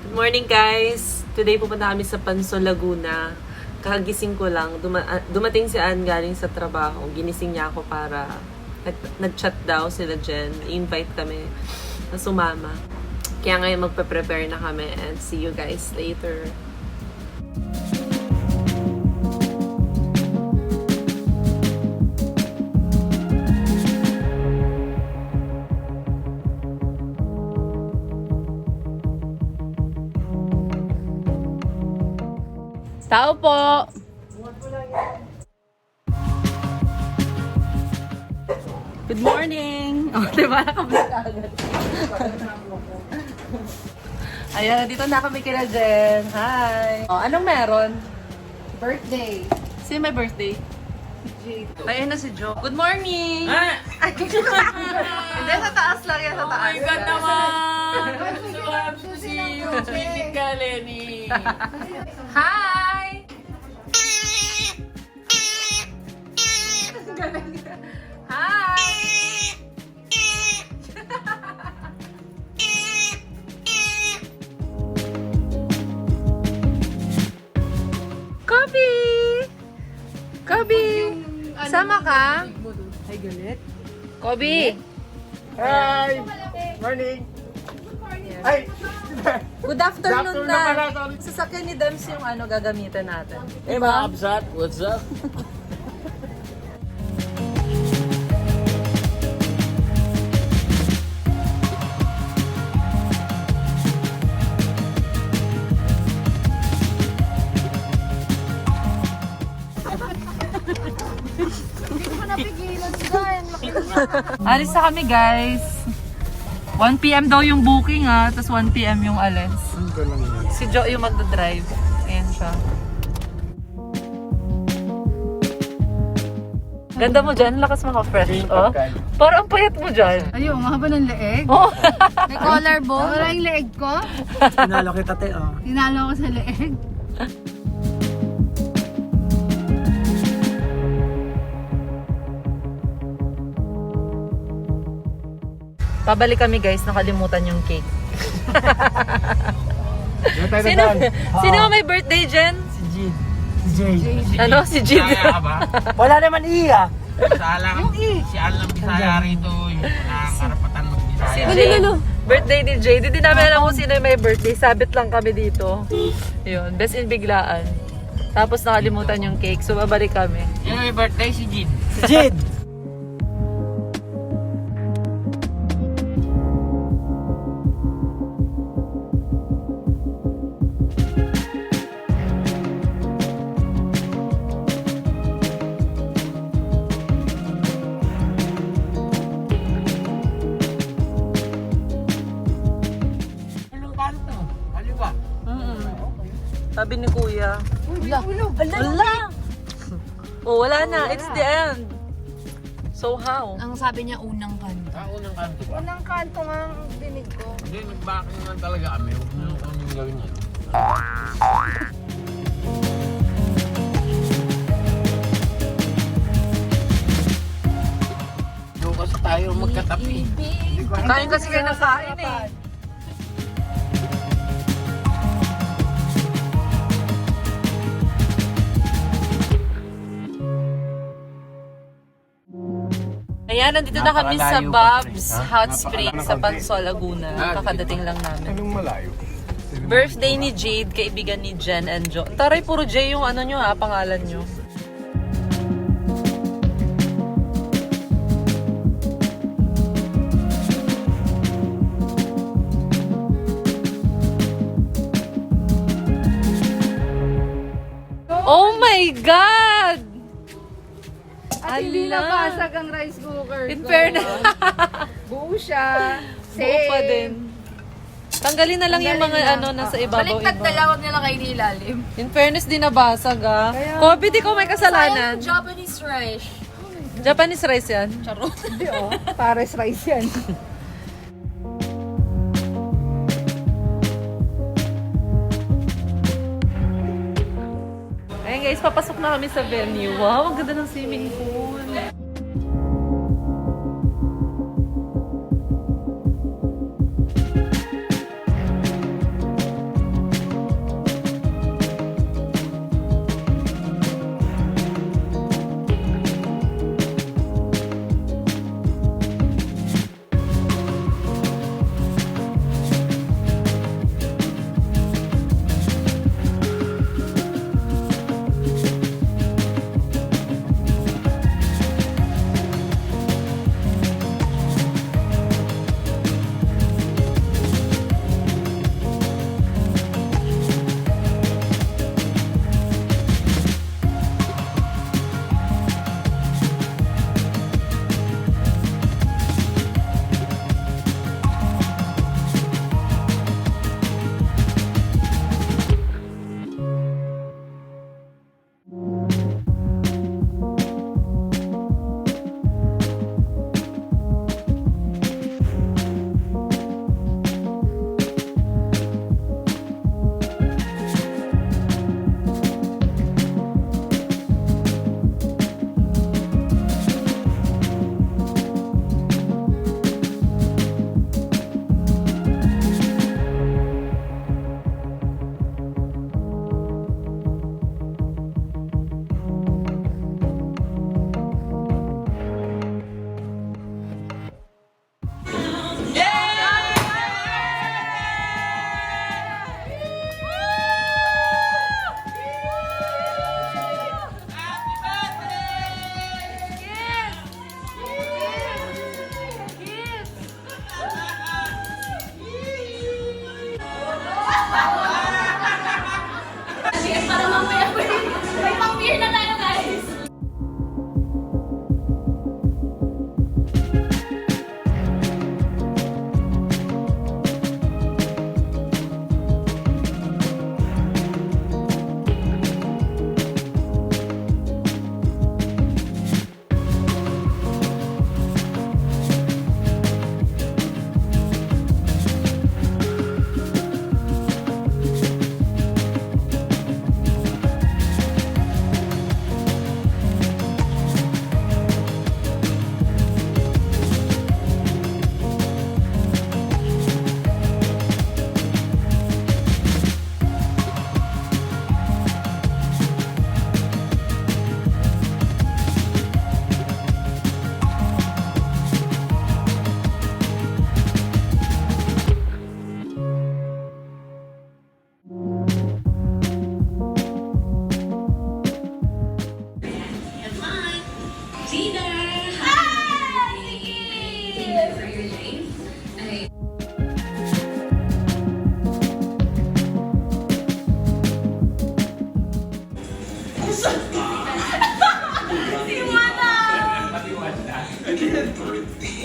Good morning guys! Today pupunta kami sa Pansol, Laguna. Kakagising ko lang. Dumating si Ann galing sa trabaho. Ginising niya ako para nag-chat daw sila Jen. I-invite kami na sumama. Kaya ngayon magpe-prepare na kami and see you guys later. Tao po! Good morning! O, diba? Nakablog agad. Ayan, dito na kami kila Jen. Hi! O, anong meron? Birthday. Sino may birthday? Jheid. Ayan na si Jo. Good morning! Hindi, sa taas lang yan, sa taas. Oh my God naman! So happy to see you, sweetie ka, Lenny. Hi! Hi! Kobe! Kobe! Sama ka? Ay, galit. Kobe! Hi! Morning! Ay! Good afternoon na pala, na! sorry. Sasakyan ni Dems yung gagamitan natin. Hey mga kabsat, what's up? Hindi ko napigilan dyan. Alis na kami guys. 1 PM daw yung booking tapos 1 PM yung alis. Si Jo yung magdadrive. Ayan siya. Ganda mo dyan, lakas maka-fresh. Oh. Parang ang payat mo dyan. Ayun, mahaba ng leeg. Oh. May collarbone. Wala yung leeg ko. Tinalo kita, te, oh. Tinalo ko sa leeg. Pabalik kami guys, nakalimutan yung cake. Sino? Sino may birthday, Jen? Si Jheid. Ano? Si Jheid. Bisaya ka ba? Wala naman iya. Salang, si Alan Bisaya rito, yung karapatan mag-Bisaya. Si Jade. Birthday ni Jade. Hindi namin alam kung sino yung may birthday. Sabit lang kami dito. Yun, best in biglaan. Tapos nakalimutan yung cake. So, babalik kami. Yung may birthday si Jheid. Si Jheid. Anong kanto? Kaliwa. Sabi ni Kuya. Wala! Oh, wala na. It's the end. So how? Ang sabi niya, unang kanto. Unang kanto ba? Unang kanto nga ang dinig ko. Hindi, nag-backing naman talaga kami. Huwag nyo kaming gawin yan. Doon kasi tayo magkatabi. Kain kasi kayo ng kain eh. Ayan, nandito na kami sa Napakalayo pa, Bob's pre. Hot Springs sa Pansol, Laguna. Kakadating lang namin. Anong malayo? Birthday ni Jade, kaibigan ni Jen and Jo. Taray, puro J yung nyo pangalan nyo. Oh my God! At hindi nabasag ang rice cooker ko. In fairness. Buo siya. Buo pa din. Tanggalin na lang yung mga nasa ibabaw. Baliktad na lang, huwag nila kayo nilalim. In fairness, di nabasag Kobe, di ko may kasalanan. Japanese rice. Japanese rice yan. Charot. Hindi, oh. Pares rice yan. Ayun guys, papasok na kami sa venue. Wow, ang ganda ng swimming pool. Sige, para mamaya may pang-beer na tayo, guys.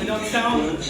Without sound.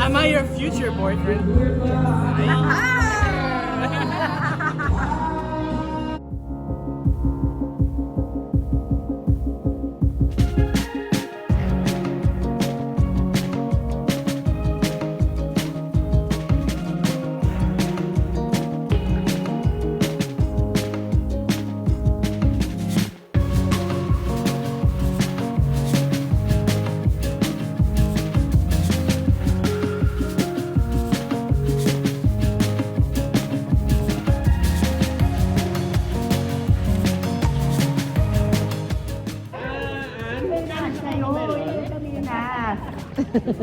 Am I your future boyfriend?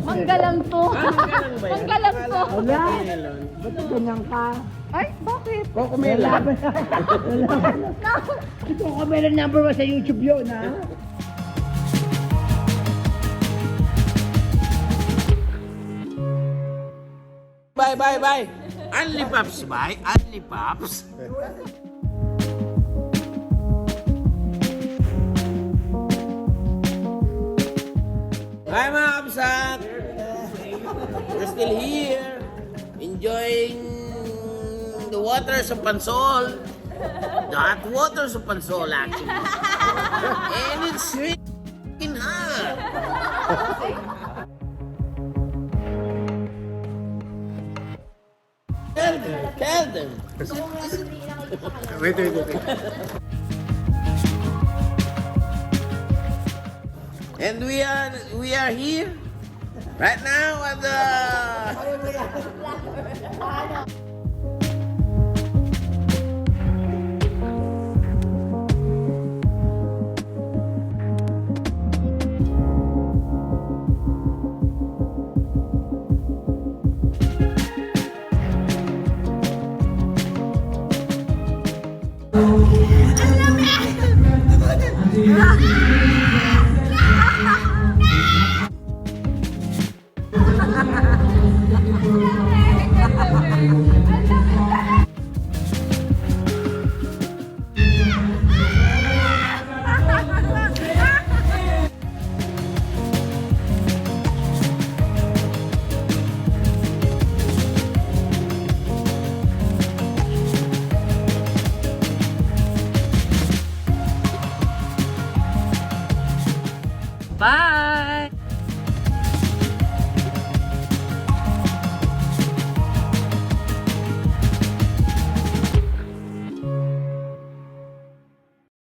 Manggalang to. Manggalang to. Wala. Ba't ganyan ka? Ay, bakit? Kokomela. Kokomela number 1 sa YouTube yun, ha? Bye. Only Pops, bye. Only Pops. Hi mga kapsat! We're still here, enjoying the waters of Pansol. The hot waters of Pansol, actually. And it's freaking hot! Tell them. Wait. And we are here right now at the Bye!